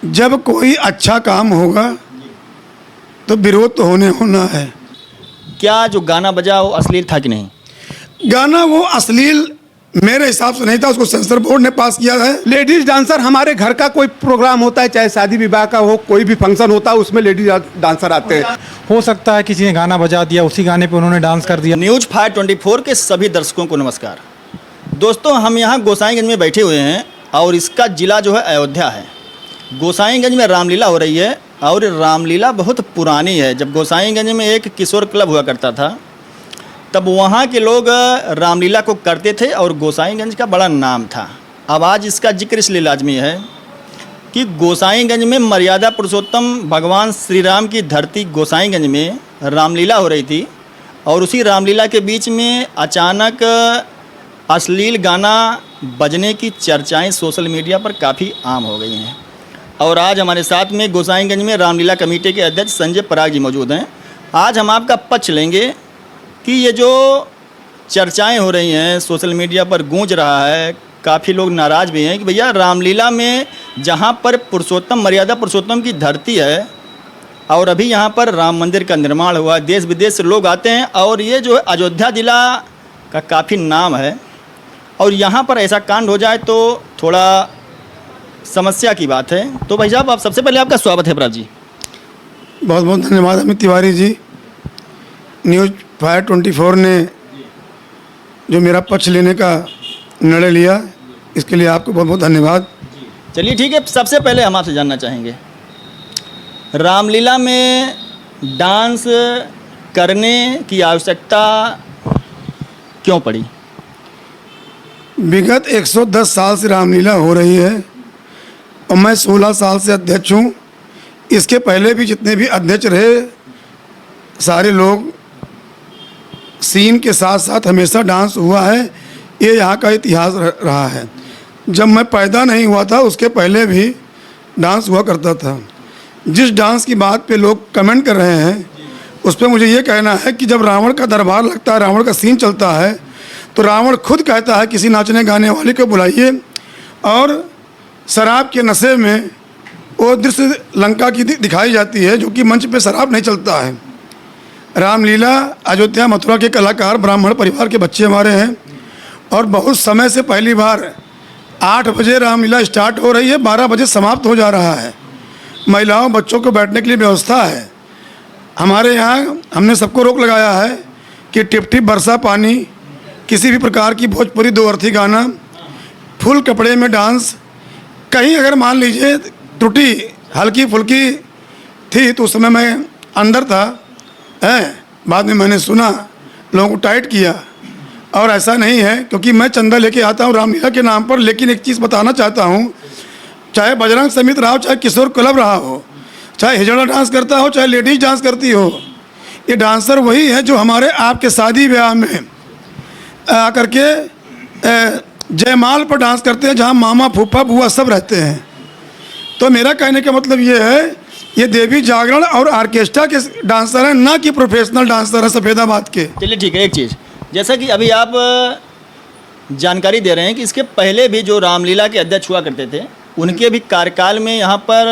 जब कोई अच्छा काम होगा तो विरोध तो होना है। क्या जो गाना बजा वो अश्लील था कि नहीं? गाना वो अश्लील मेरे हिसाब से नहीं था, उसको सेंसर बोर्ड ने पास किया है। लेडीज डांसर, हमारे घर का कोई प्रोग्राम होता है, चाहे शादी विवाह का हो, कोई भी फंक्शन होता है, उसमें लेडीज डांसर आते हैं। हो सकता है किसी ने गाना बजा दिया, उसी गाने पे उन्होंने डांस कर दिया। न्यूज़ फायर 24 के सभी दर्शकों को नमस्कार। दोस्तों, हम यहाँ गोसाईगंज में बैठे हुए हैं और इसका ज़िला जो है अयोध्या है। गोसाईगंज में रामलीला हो रही है और रामलीला बहुत पुरानी है। जब गोसाईगंज में एक किशोर क्लब हुआ करता था तब वहाँ के लोग रामलीला को करते थे और गोसाईगंज का बड़ा नाम था। अब आज इसका जिक्र इसलिए लाजमी है कि गोसाईगंज में मर्यादा पुरुषोत्तम भगवान श्री राम की धरती गोसाईगंज में रामलीला हो रही थी और उसी रामलीला के बीच में अचानक अश्लील गाना बजने की चर्चाएं सोशल मीडिया पर काफ़ी आम हो गई हैं। और आज हमारे साथ में गोसाईगंज में रामलीला कमेटी के अध्यक्ष संजय पराग जी मौजूद हैं। आज हम आपका पक्ष लेंगे कि ये जो चर्चाएं हो रही हैं, सोशल मीडिया पर गूंज रहा है, काफ़ी लोग नाराज़ भी हैं कि भैया रामलीला में जहाँ पर मर्यादा पुरुषोत्तम की धरती है और अभी यहाँ पर राम मंदिर का निर्माण हुआ, देश विदेश से लोग आते हैं और ये जो है अयोध्या ज़िला का काफ़ी नाम है और यहाँ पर ऐसा कांड हो जाए तो थोड़ा समस्या की बात है। तो भाई साहब, आप सबसे पहले आपका स्वागत है। पराग जी, बहुत बहुत धन्यवाद अमित तिवारी जी। न्यूज़ फायर 24 ने जो मेरा पक्ष लेने का निर्णय लिया, इसके लिए आपको बहुत बहुत धन्यवाद। चलिए ठीक है। सबसे पहले हम आपसे जानना चाहेंगे, रामलीला में डांस करने की आवश्यकता क्यों पड़ी? विगत 110 साल से रामलीला हो रही है और मैं 16 साल से अध्यक्ष हूँ। इसके पहले भी जितने भी अध्यक्ष रहे सारे लोग सीन के साथ साथ हमेशा डांस हुआ है। ये यहाँ का इतिहास रहा है। जब मैं पैदा नहीं हुआ था उसके पहले भी डांस हुआ करता था। जिस डांस की बात पे लोग कमेंट कर रहे हैं उस पर मुझे ये कहना है कि जब रावण का दरबार लगता है, रावण का सीन चलता है, तो रावण खुद कहता है किसी नाचने गाने वाले को बुलाइए और शराब के नशे में वो दृश्य लंका की दिखाई जाती है, जो कि मंच पे शराब नहीं चलता है। रामलीला अयोध्या मथुरा के कलाकार ब्राह्मण परिवार के बच्चे हमारे हैं और बहुत समय से पहली बार 8 बजे रामलीला स्टार्ट हो रही है, 12 बजे समाप्त हो जा रहा है। महिलाओं बच्चों को बैठने के लिए व्यवस्था है। हमारे यहाँ हमने सबको रोक लगाया है कि टिप टिप बरसा पानी, किसी भी प्रकार की भोजपुरी दो अर्थी गाना, फुल कपड़े में डांस, कहीं अगर मान लीजिए त्रुटि हल्की फुल्की थी तो उस समय मैं अंदर था बाद में मैंने सुना, लोगों को टाइट किया। और ऐसा नहीं है क्योंकि मैं चंदा लेके आता हूँ रामलीला के नाम पर। लेकिन एक चीज़ बताना चाहता हूँ, चाहे बजरंग समिति रहा हो, चाहे किशोर क्लब रहा हो, चाहे हिजड़ा डांस करता हो, चाहे लेडीज डांस करती हो, ये डांसर वही है जो हमारे आपके शादी ब्याह में आकर के जयमाल पर डांस करते हैं, जहाँ मामा फूफा बुआ सब रहते हैं। तो मेरा कहने का मतलब ये है, ये देवी जागरण और ऑर्केस्ट्रा के डांसर हैं, ना कि प्रोफेशनल डांसर हैं सफेदाबाद के। चलिए ठीक है। एक चीज़, जैसा कि अभी आप जानकारी दे रहे हैं कि इसके पहले भी जो रामलीला के अध्यक्ष हुआ करते थे उनके भी कार्यकाल में यहाँ पर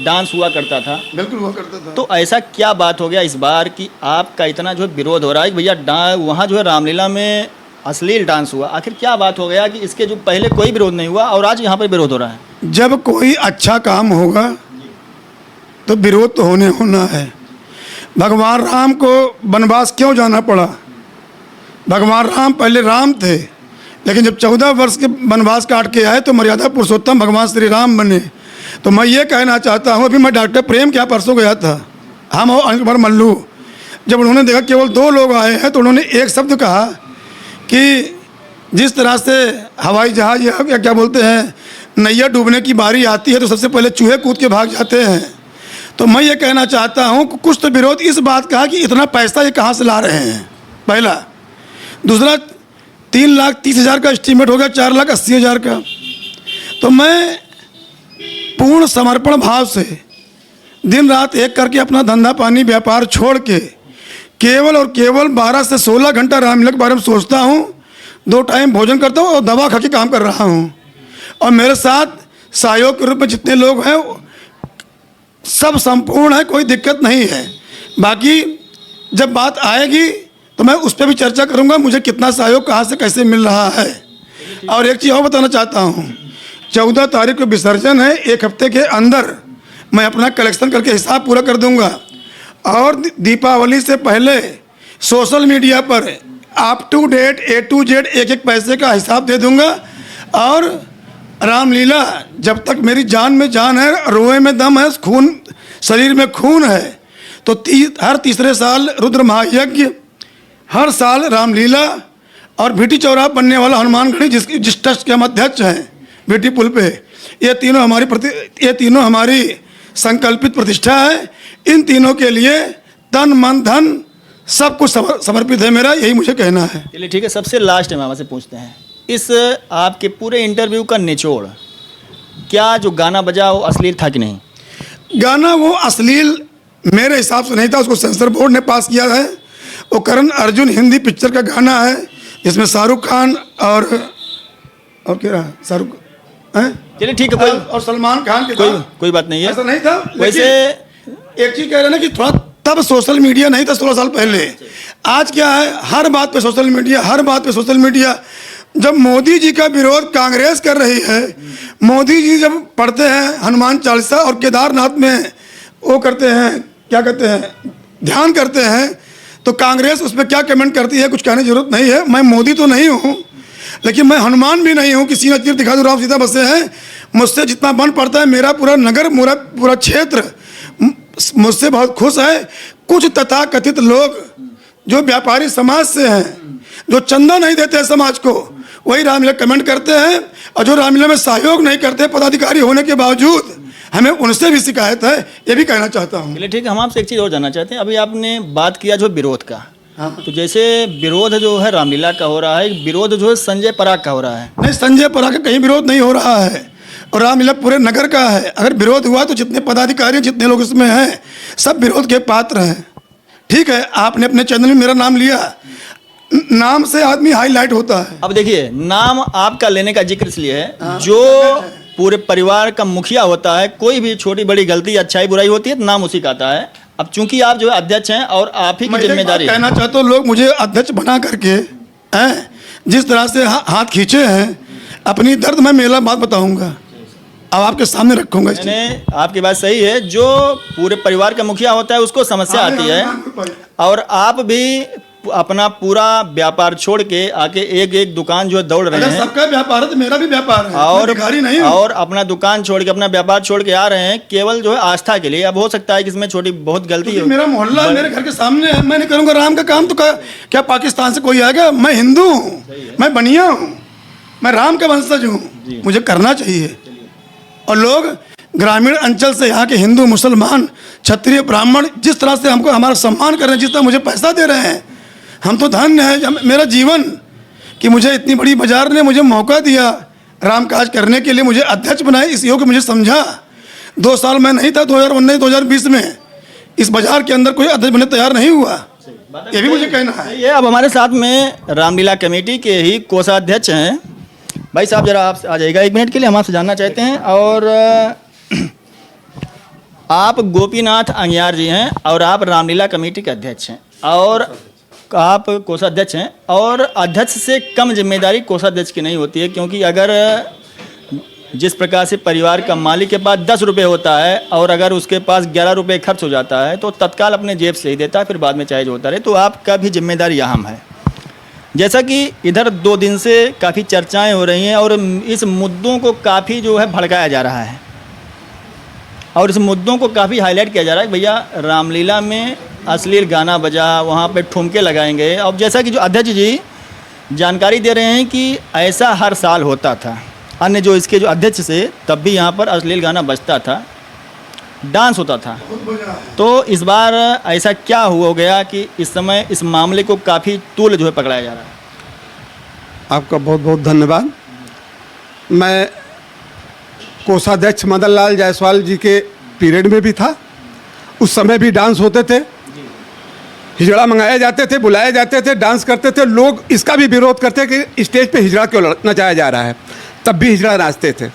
डांस हुआ करता था। बिल्कुल हुआ करता था। तो ऐसा क्या बात हो गया इस बार कि आपका इतना जो है विरोध हो रहा है कि भैया वहाँ जो है रामलीला में अश्लील डांस हुआ? आखिर क्या बात हो गया कि इसके जो पहले कोई विरोध नहीं हुआ और आज यहाँ पर विरोध हो रहा है? जब कोई अच्छा काम होगा तो विरोध तो होना है। भगवान राम को वनवास क्यों जाना पड़ा? भगवान राम पहले राम थे, लेकिन जब 14 वर्ष के वनवास काट के आए तो मर्यादा पुरुषोत्तम भगवान श्री राम बने। तो मैं ये कहना चाहता हूँ, अभी मैं डॉक्टर प्रेम क्या परसों गया था, हम और अनिल मल्लू, जब उन्होंने देखा केवल 2 लोग आए हैं तो उन्होंने एक शब्द कहा कि जिस तरह से हवाई जहाज या क्या बोलते हैं नैया डूबने की बारी आती है तो सबसे पहले चूहे कूद के भाग जाते हैं। तो मैं ये कहना चाहता हूँ कि कुछ तो विरोध इस बात का कि इतना पैसा ये कहाँ से ला रहे हैं, पहला। दूसरा, 3,30,000 का एस्टीमेट हो गया 4,80,000 का। तो मैं पूर्ण समर्पण भाव से दिन रात एक करके अपना धंधा पानी व्यापार छोड़ के केवल और केवल 12 से 16 घंटा रामलीला के बारे में सोचता हूँ, 2 टाइम भोजन करता हूँ और दवा खा के काम कर रहा हूँ। और मेरे साथ सहयोग के रूप में जितने लोग हैं सब संपूर्ण है, कोई दिक्कत नहीं है। बाकी जब बात आएगी तो मैं उस पर भी चर्चा करूंगा, मुझे कितना सहयोग कहाँ से कैसे मिल रहा है। और एक चीज़ और बताना चाहता हूँ, 14 तारीख को विसर्जन है, 1 हफ्ते के अंदर मैं अपना कलेक्शन करके हिसाब पूरा कर दूंगा। और दीपावली से पहले सोशल मीडिया पर up to date A to Z एक पैसे का हिसाब दे दूंगा। और रामलीला जब तक मेरी जान में जान है, रोए में दम है, खून शरीर में खून है, तो हर तीसरे साल रुद्र महायज्ञ, हर साल रामलीला और भीटी चौराहा बनने वाला हनुमानगढ़ी जिस ट्रस्ट के हम अध्यक्ष हैं भीटी पुल पे, ये तीनों हमारी संकल्पित प्रतिष्ठा है। इन तीनों के लिए तन मन धन सब कुछ समर्पित है मेरा, यही मुझे कहना है। चलिए ठीक है, सबसे लास्ट में आपसे पूछते हैं, इस आपके पूरे इंटरव्यू का निचोड़ क्या जो गाना बजा वो अश्लील था कि नहीं? गाना वो अश्लील मेरे हिसाब से नहीं था, उसको सेंसर बोर्ड ने पास किया है। वो करण अर्जुन हिंदी पिक्चर का गाना है, जिसमें शाहरुख खान और क्या शाहरुख हैं, चलिए ठीक है, और सलमान खान के कोई बात नहीं है, ऐसा नहीं था। वैसे एक चीज कह रहे हैं ना कि थोड़ा तब सोशल मीडिया नहीं था 16 साल पहले। आज क्या है, हर बात पे सोशल मीडिया, हर बात पे सोशल मीडिया। जब मोदी जी का विरोध कांग्रेस कर रही है, मोदी जी जब पढ़ते हैं हनुमान चालीसा और केदारनाथ में वो करते हैं, क्या कहते हैं, ध्यान करते हैं, तो कांग्रेस उस पर क्या कमेंट करती है, कुछ कहने की जरूरत नहीं है। मैं मोदी तो नहीं हूँ, लेकिन मैं हनुमान भी नहीं हूँ कि सीना तीर दिखा दो राम सीधा बसे हैं। मुझसे जितना बन पड़ता है, मेरा पूरा नगर, पूरा क्षेत्र मुझसे बहुत खुश है। कुछ तथाकथित लोग जो व्यापारी समाज से हैं, जो चंदा नहीं देते हैं समाज को, वही रामलीला कमेंट करते हैं, और जो रामलीला में सहयोग नहीं करते पदाधिकारी होने के बावजूद, हमें उनसे भी शिकायत है, ये भी कहना चाहता हूँ। चलिए ठीक है, हम आपसे एक चीज़ और जानना चाहते हैं। अभी आपने बात किया जो विरोध का, हाँ। तो जैसे विरोध जो है रामलीला का हो रहा है, विरोध जो है संजय पराग का हो रहा है। नहीं, संजय पराग का कहीं विरोध नहीं हो रहा है, और रामलीला पूरे नगर का है। अगर विरोध हुआ तो जितने पदाधिकारी, जितने लोग इसमें हैं, सब विरोध के पात्र हैं। ठीक है, आपने अपने चैनल में मेरा नाम लिया, नाम से आदमी हाईलाइट होता है। अब देखिए, नाम आपका लेने का जिक्र इसलिए है, जो पूरे परिवार का मुखिया होता है, कोई भी छोटी बड़ी गलती, अच्छाई बुराई होती है तो नाम उसी का आता है। अब चूंकि आप जो है अध्यक्ष हैं और आप ही की जिम्मेदारी, कहना चाहता हूँ, लोग मुझे अध्यक्ष बना करके हैं जिस तरह से हाथ खींचे हैं, अपनी दर्द मैं मेला बात बताऊंगा, अब आपके सामने रखूंगा। मैंने आपकी बात सही है, जो पूरे परिवार का मुखिया होता है उसको समस्या आती है, और आप भी अपना पूरा व्यापार छोड़ के आके एक दुकान जो है दौड़ रहे हैं। सबका व्यापार है तो मेरा भी व्यापार है, और भिखारी नहीं हूं। और अपना दुकान छोड़ के, अपना व्यापार छोड़ के आ रहे हैं केवल जो है आस्था के लिए। अब हो सकता है कि इसमें छोटी बहुत गलती हो, मेरा मोहल्ला मेरे घर के सामने है, मैं नहीं करूंगा राम का काम तो क्या पाकिस्तान से कोई आएगा? मैं हिंदू हूँ, मैं बनिया हूँ, मैं राम का वंशज हूँ, मुझे करना चाहिए। और लोग ग्रामीण अंचल से, यहाँ के हिंदू, मुसलमान, क्षत्रिय, ब्राह्मण, जिस तरह से हमको हमारा सम्मान कर रहे हैं, जिस तरह मुझे पैसा दे रहे हैं, हम तो धन्य है मेरा जीवन कि मुझे इतनी बड़ी बाजार ने मुझे मौका दिया राम काज करने के लिए, मुझे अध्यक्ष बनाए, इस योग्य मुझे समझा। 2 साल मैं नहीं था, 2019-2020 में इस बाजार के अंदर कोई अध्यक्ष बनने तैयार नहीं हुआ, ये भी मुझे कहना है। ये अब हमारे साथ में रामलीला कमेटी के ही कोषाध्यक्ष हैं। भाई साहब, जरा आप आ जाइएगा 1 मिनट के लिए, हम आपसे जानना चाहते हैं। और आप गोपीनाथ अंगियार जी हैं और आप रामलीला कमेटी के अध्यक्ष हैं, और आप कोषाध्यक्ष हैं, और अध्यक्ष से कम जिम्मेदारी कोषाध्यक्ष की नहीं होती है, क्योंकि अगर जिस प्रकार से परिवार का मालिक के पास 10 रुपये होता है और अगर उसके पास 11 रुपये खर्च हो जाता है तो तत्काल अपने जेब से ही देता है, फिर बाद में चाहे जो होता रहे। तो आपका भी जिम्मेदारी अहम है। जैसा कि इधर 2 दिन से काफ़ी चर्चाएं हो रही हैं और इस मुद्दों को काफ़ी जो है भड़काया जा रहा है, और इस मुद्दों को काफ़ी हाईलाइट किया जा रहा है। भैया, रामलीला में अश्लील गाना बजा, वहाँ पे ठुमके लगाएंगे। अब जैसा कि जो अध्यक्ष जी जानकारी दे रहे हैं कि ऐसा हर साल होता था, अन्य जो इसके जो अध्यक्ष से, तब भी यहाँ पर अश्लील गाना बजता था, डांस होता था। तो इस बार ऐसा क्या हो गया कि इस समय इस मामले को काफ़ी तूल जो है पकड़ाया जा रहा है? आपका बहुत बहुत धन्यवाद। मैं कोषाध्यक्ष मदन लाल जायसवाल जी के पीरियड में भी था, उस समय भी डांस होते थे, हिजड़ा मंगाए जाते थे, बुलाए जाते थे, डांस करते थे। लोग इसका भी विरोध करते कि स्टेज पे हिजड़ा क्यों नचाया जा रहा है, तब भी हिजड़ा नाचते थे।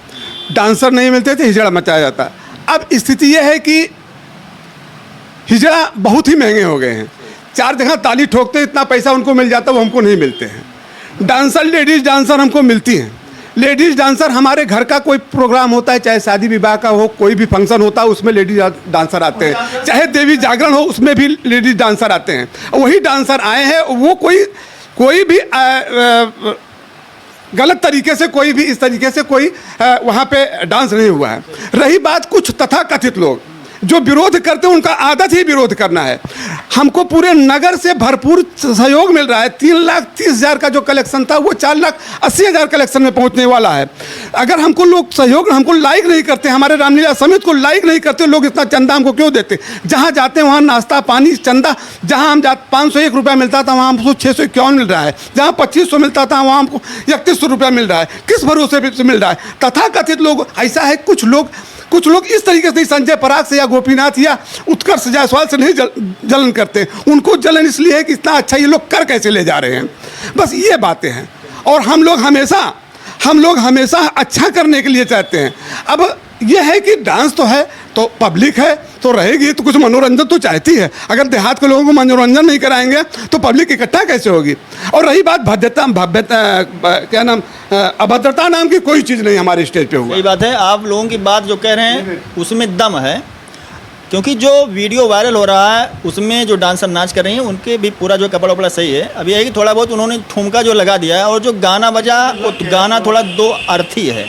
डांसर नहीं मिलते थे, हिजड़ा मचाया जाता। अब स्थिति यह है कि हिजड़ा बहुत ही महंगे हो गए हैं। 4 जगह ताली ठोकते हैं, इतना पैसा उनको मिल जाता है, वो हमको नहीं मिलते हैं। डांसर, लेडीज़ डांसर हमको मिलती हैं। लेडीज़ डांसर, हमारे घर का कोई प्रोग्राम होता है, चाहे शादी विवाह का हो, कोई भी फंक्शन होता है, उसमें लेडीज डांसर आते हैं। चाहे देवी जागरण हो, उसमें भी लेडीज डांसर आते हैं। वही डांसर आए हैं, वो कोई भी गलत तरीके से, कोई भी इस तरीके से कोई वहाँ पे डांस नहीं हुआ है। रही बात कुछ तथाकथित लोग जो विरोध करते हैं, उनका आदत ही विरोध करना है। हमको पूरे नगर से भरपूर सहयोग मिल रहा है। 3,30,000 का जो कलेक्शन था, वो 4,80,000 कलेक्शन में पहुंचने वाला है। अगर हमको लोग सहयोग, हमको लाइक नहीं करते, हमारे रामलीला समिति को लाइक नहीं करते, लोग इतना चंदा हमको क्यों देते? जहाँ जाते हैं वहाँ नाश्ता पानी चंदा, जहाँ हम 501 रुपया मिलता था, वहाँ हमको 651 मिल रहा है। जहाँ 2500 मिलता था, वहाँ हमको 3100 रुपया मिल रहा है। किस भरोसे से मिल रहा है? तथाकथित लोग ऐसा है, कुछ लोग इस तरीके से संजय पराग से या गोपीनाथ या उत्कर्ष जायसवाल से नहीं जलन करते। उनको जलन इसलिए है कि इतना अच्छा ये लोग कर कैसे ले जा रहे हैं। बस ये बातें हैं। और हम लोग हमेशा अच्छा करने के लिए चाहते हैं। अब ये है कि डांस तो है, तो पब्लिक है तो रहेगी, तो कुछ मनोरंजन तो चाहती है। अगर देहात के लोगों को मनोरंजन नहीं कराएंगे तो पब्लिक इकट्ठा कैसे होगी? और रही बात अभद्रता नाम की कोई चीज़ नहीं हमारे स्टेज पे हुआ। सही बात है, आप लोगों की बात जो कह रहे हैं उसमें दम है, क्योंकि जो वीडियो वायरल हो रहा है उसमें जो डांसर नाच कर रही हैं उनके भी पूरा जो कपड़ा वपड़ा सही है। अब यह है कि थोड़ा बहुत उन्होंने ठुमका जो लगा दिया है, और जो गाना बजा वो गाना थोड़ा दो अर्थी है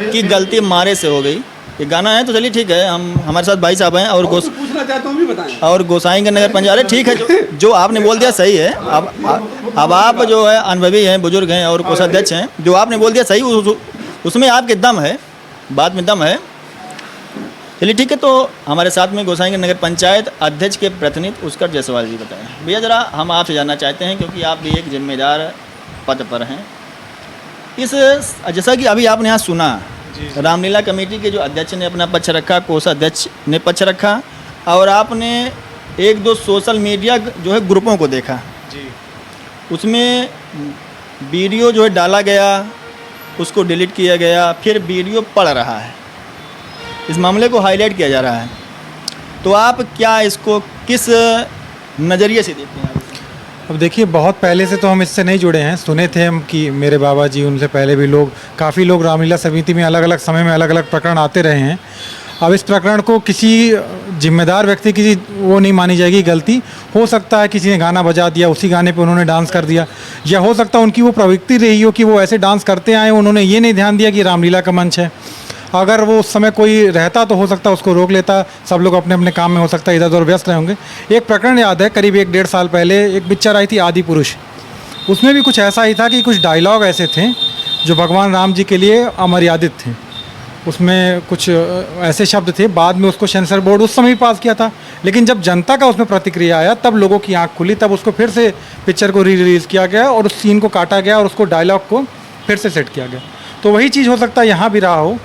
कि गलती मारे से हो गई। ये गाना है तो चलिए ठीक है, हमारे साथ भाई साहब हैं और पूछना चाहता हूँ, भी बताएं। और गोसाईगंज नगर पंचायत ठीक है, जो आपने बोल दिया सही है। अब आप जो है अनुभवी हैं, बुजुर्ग हैं और कोषाध्यक्ष हैं, जो आपने बोल दिया सही, उसमें आपके दम है, बात में दम है। चलिए ठीक है, तो हमारे साथ में गोसाईगंज नगर पंचायत अध्यक्ष के प्रतिनिधि उत्कर्ष जायसवाल जी बताएं। भैया जरा हम आपसे जानना चाहते हैं, क्योंकि आप भी एक जिम्मेदार पद पर हैं। जैसा कि अभी आपने यहाँ सुना, रामलीला कमेटी के जो अध्यक्ष ने अपना पक्ष रखा, कोषाध्यक्ष ने पक्ष रखा, और आपने 1-2 सोशल मीडिया जो है ग्रुपों को देखा जी। उसमें वीडियो जो है डाला गया, उसको डिलीट किया गया, फिर वीडियो पड़ रहा है, इस मामले को हाईलाइट किया जा रहा है। तो आप क्या इसको किस नज़रिए से देखते हैं? अब देखिए, बहुत पहले से तो हम इससे नहीं जुड़े हैं, सुने थे हम कि मेरे बाबा जी, उनसे पहले भी काफ़ी लोग रामलीला समिति में अलग अलग समय में अलग अलग प्रकरण आते रहे हैं। अब इस प्रकरण को किसी जिम्मेदार व्यक्ति की वो नहीं मानी जाएगी गलती। हो सकता है किसी ने गाना बजा दिया, उसी गाने पे उन्होंने डांस कर दिया, या हो सकता है उनकी वो प्रवृत्ति रही हो कि वो ऐसे डांस करते आए, उन्होंने ये नहीं ध्यान दिया कि रामलीला का मंच है। अगर वो उस समय कोई रहता तो हो सकता है उसको रोक लेता, सब लोग अपने अपने काम में हो सकता है इधर उधर व्यस्त रहे होंगे। एक प्रकरण याद है, करीब 1-1.5 साल पहले एक पिक्चर आई थी आदि पुरुष, उसमें भी कुछ ऐसा ही था कि कुछ डायलॉग ऐसे थे जो भगवान राम जी के लिए अमर्यादित थे। उसमें कुछ ऐसे शब्द थे, बाद में उसको सेंसर बोर्ड उस समय ही पास किया था, लेकिन जब जनता का उसमें प्रतिक्रिया आया तब लोगों की आँख खुली, तब उसको फिर से पिक्चर को रिलीज़ किया गया और उस सीन को काटा गया और उसको डायलॉग को फिर से सेट किया गया। तो वही चीज़ हो सकता है यहाँ भी रहा हो।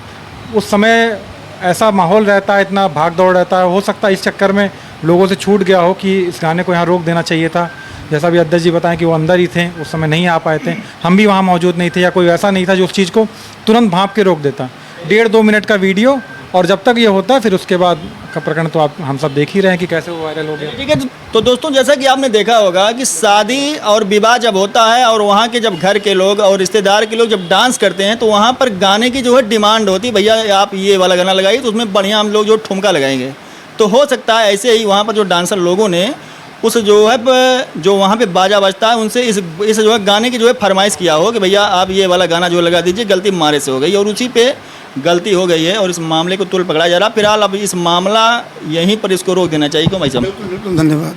उस समय ऐसा माहौल रहता है, इतना भाग दौड़ रहता है, हो सकता है इस चक्कर में लोगों से छूट गया हो कि इस गाने को यहाँ रोक देना चाहिए था। जैसा भी अध्यक्ष जी बताएं कि वो अंदर ही थे, उस समय नहीं आ पाए थे, हम भी वहाँ मौजूद नहीं थे, या कोई ऐसा नहीं था जो उस चीज़ को तुरंत भांप के रोक देता। 1.5-2 मिनट का वीडियो, और जब तक ये होता है फिर उसके बाद का प्रकरण तो हम सब देख ही रहे हैं कि कैसे वो वायरल हो गया। ठीक है, तो दोस्तों जैसा कि आपने देखा होगा कि शादी और विवाह जब होता है और वहाँ के जब घर के लोग और रिश्तेदार के लोग जब डांस करते हैं, तो वहाँ पर गाने की जो है डिमांड होती है, भैया आप ये वाला गाना लगाइए, तो उसमें बढ़िया हम लोग जो ठुमका लगाएंगे। तो हो सकता है ऐसे ही वहाँ पर जो डांसर लोगों ने उस जो वहाँ पे बाजा बजता है उनसे इस जो है गाने की जो है फरमाइश किया हो कि भैया आप ये वाला गाना जो लगा दीजिए, गलती मारे से हो गई, और उसी पे गलती हो गई है और इस मामले को तुल पकड़ा जा रहा है। फिलहाल अब इस मामला यहीं पर इसको रोक देना चाहिए, क्यों भाई साहब? बिल्कुल धन्यवाद।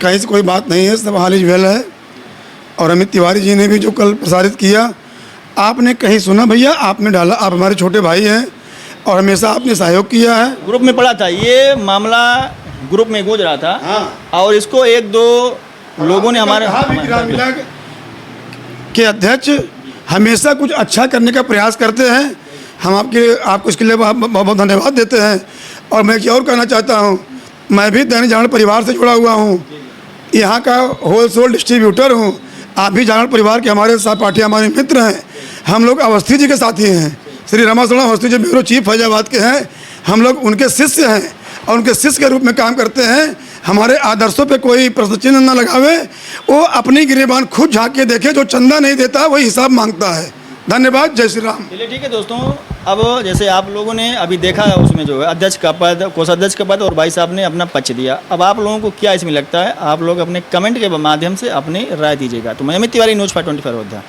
कहीं से कोई बात नहीं है, सब हाल ही वेल है। और अमित तिवारी जी ने भी जो कल प्रसारित किया, आपने कहीं सुना भैया? आपने डाला, आप हमारे छोटे भाई हैं और हमेशा आपने सहयोग किया है। ग्रुप में पड़ा था ये मामला, ग्रुप में गूंज रहा था। हाँ। और इसको 1-2 लोगों ने हमारे रामलीला के अध्यक्ष हमेशा कुछ अच्छा करने का प्रयास करते हैं। हम आपको इसके लिए बहुत बहुत धन्यवाद देते हैं। और मैं क्या और कहना चाहता हूँ, मैं भी दैनिक जागरण परिवार से जुड़ा हुआ हूँ, यहाँ का होलसेल डिस्ट्रीब्यूटर हूँ। आप भी जागरण परिवार के हमारे सहपाठी, हमारे मित्र हैं। हम लोग अवस्थी जी के साथी हैं, श्री रमाशरण अवस्थी जी ब्यूरो चीफ फैजाबाद के हैं, हम लोग उनके शिष्य हैं। और उनके शिष्य के रूप में काम करते हैं। हमारे आदर्शों पे कोई प्रश्न चिन्ह न लगावे, वो अपनी गिरेबान खुद झाँक के देखे। जो चंदा नहीं देता वही हिसाब मांगता है। धन्यवाद। जय श्री राम। चलिए ठीक है दोस्तों, अब जैसे आप लोगों ने अभी देखा उसमें जो है अध्यक्ष का पद, कोषाध्यक्ष का पद, और भाई साहब ने अपना पक्ष दिया। अब आप लोगों को क्या इसमें लगता है, आप लोग अपने कमेंट के माध्यम से अपनी राय दीजिएगा। तो मैं अमित तिवारी, न्यूज़ 524 अयोध्या।